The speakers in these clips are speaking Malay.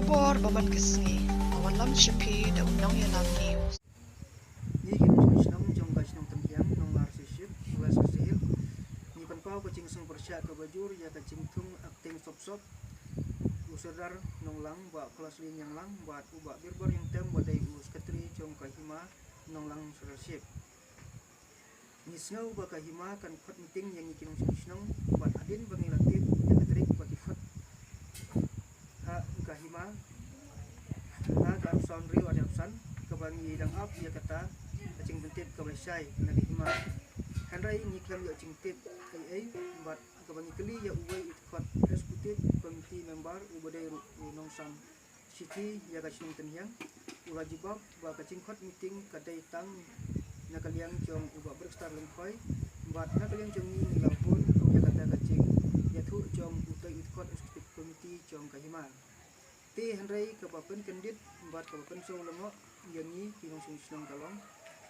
por baman kisngi awan lam shipi da unang yanam news. Ni kim sinong jong guys nong tempiang nong narsiship ulas kesihil ni panpau kacing seng persya ke bajur ya kacing tung akting sop usadar nong lang ba kelas lin yang lang buat ubak birbor yang tem wadai us ketri jong kahima nong lang sership ni sngau ba kahima kan khot meeting yang ikin sinong buat adin bangilatif ya ketrik bagi khot ha kahima ha ka son riu ada pesan kebangi dang up ya kata cing bentit ke besai nagi hima handrai ni klam ya cing tip ai buat kebangi keli ya uwe itkot eksekutif komiti member ubadai nong sam city ya ka cing tenhyang ulajibab ba ka cing khot meeting kadai tang nakaliang jong uba berstar lengkoi buat nakaliang jong ni nilapun ya kata ka cing ya thu jong utai itkot eksekutif komiti jong ka hima ti handrai ke papen kendit buat ke papen so lengo yang ni kinong sing kalong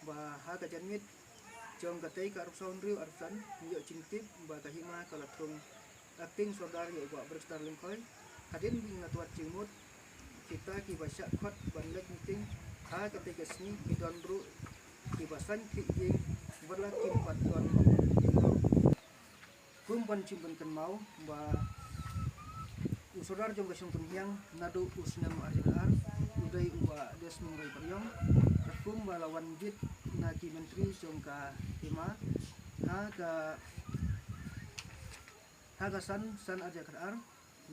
ba ha ka janmit jong katai ka arson riu arsan yo cingtip ba kahima kalatung acting saudar yo ba berstar lengkoi hadin bing ngatuat cimut kita ki basya khot banlek meeting ha katai gasni kidon ru ki basan ki jing berla kim patron kum ban cimben kan mau ba saudar jong gasong tumhyang nadu usnam arjan udai uba desmung rai paryong kum balawan bit naki menteri jongka hima ha san aja kerar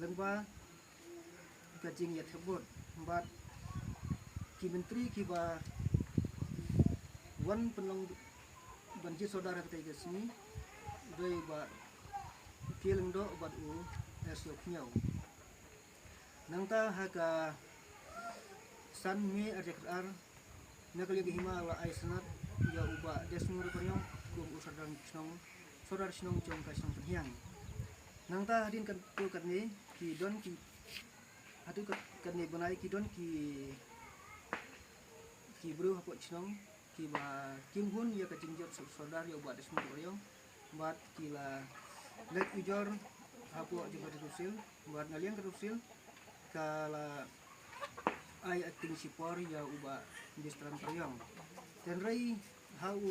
lengba gajing ya terbut empat ki menteri ki ba wan penong banjir saudara kita gesni doi ba kileng do bat u esok nyau nangta haga san mi aja kerar nakali hima la ai sanat ya uba desmur penyong kum usadang snong sodar snong jong ka snong penhyang nangta hadin kan tu kan ni ki don ki atu kan ni banai ki don ki bru hapot snong ki ba kim hun ya ka jingjot sodar ya uba desmur penyong bat kila let ujor hapo juga terusil buat ngaliang terusil kala ai acting sipor ya uba distran peryong dan rai hau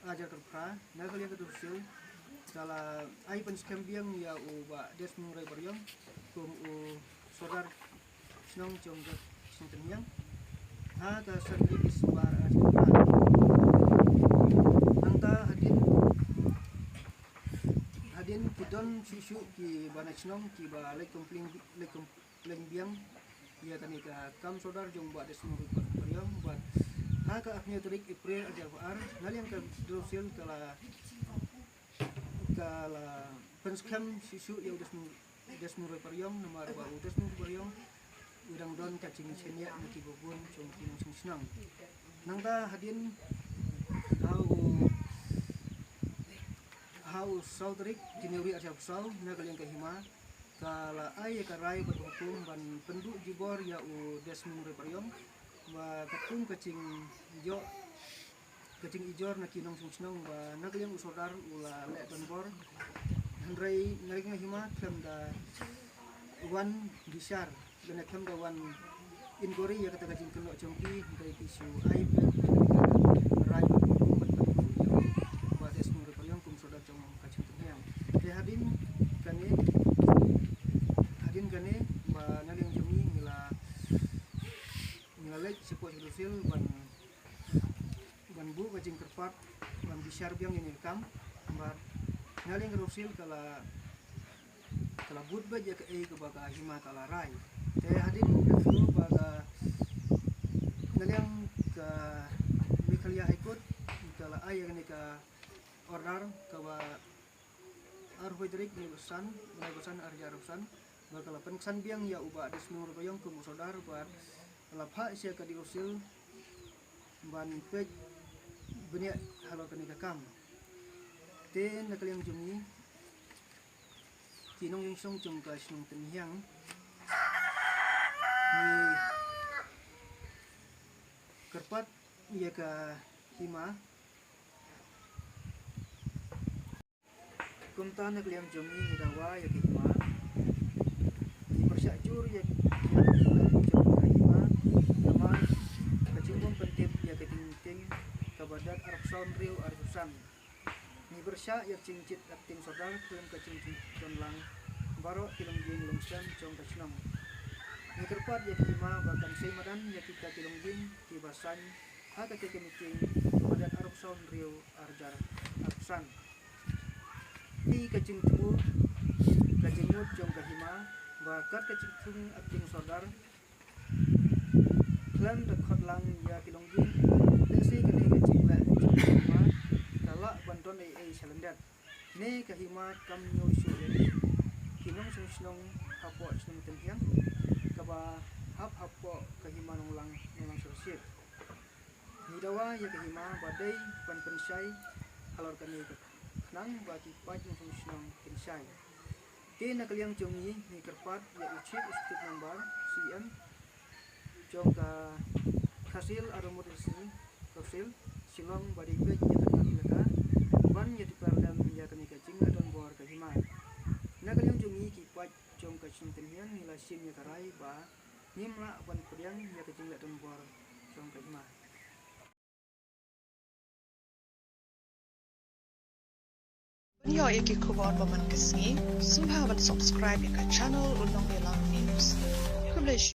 aja terpra nagal yang kedusul kala ai penskam biang ya uba desmung rai peryong kum u sodar snong jongga sintenyang ha ka sandri suara astra nangta hadin kidon sisu ki bana snong ki ba lekum biang ya kan ika kam sodar jong buat desmur peryong buat haka aknya terik April aja var naliang ke dosil kala penskam sisu yang desmur peryong nomor baru desmur peryong udang don kacing senya niki bobon jong kinong sing senang nangta hadin hau saudrik jineuri aja sau nagaliang ke hima kala ai karai berhukum ban penduk jibor ya u desmung reparyong ba katung kacing ijor na kinong sungsnong ba nagaliang usodar ula le bor handrai narik na hima kam da wan bisar dan kam da wan ingori ya kata kacing keno jongki dari tisu ai rai ba desmung reparyong kum sodar jong kacing tengyang de hadin kane gane ba naling jumi ngila lek sipo silusil ban bu bajing kerpat ban bisar biang ini kam ba naling rusil kala but baja ke ke baga hima kala rai te hadin dulu baga naling ke mikalia ikut kala ayang ni ka order ke ba arhoidrik ni besan arja rusan bakal pensan biang ya uba desmur bayong ke musodar bar lapha sia ka diusil ban pej benya halo ka nikakam te nakaliang jumi kinong yung song jong ka snong tenhyang ni kerpat ya ka hima kumta nakaliang jumi ni dawa ya hima syajur ya bersyak ya cincit akting sodar klem ke cincit don lang baro kilong jing lungsam jong ke senong ni kerpat ya kima bahkan semadan ya kita kilong jing kibasan haka ke kemiting madan arab sound rio arjar absan ni kacing tubuh kajengut jong ke hima bakat kacing tung akting sodar klem dekat lang ya kilong jing desi kene kacing la hima kalak bantuan salendat ne kahima kam nyo syu kinong senong hapo senong tempiang kaba hapo kahima nong lang sosial ni dawa ya kahima badai pan pensai kalor kane nang bagi pajung senong pensai ke na kaliang jongi ni kerpat ya uci istik nambar cm jongka hasil aromodisi hasil silong badi ke ya ban ya dipardan ya kami kacing adon bor ka hima na kaliang jungi ki pat jong ka chung tenian nila sim ya karai ba nimla ban pediang ya kacing adon bor jong ka hima Banyo iki kuwan baman kesni, sumha ban subscribe ya ka channel Unong Nilang News. Publish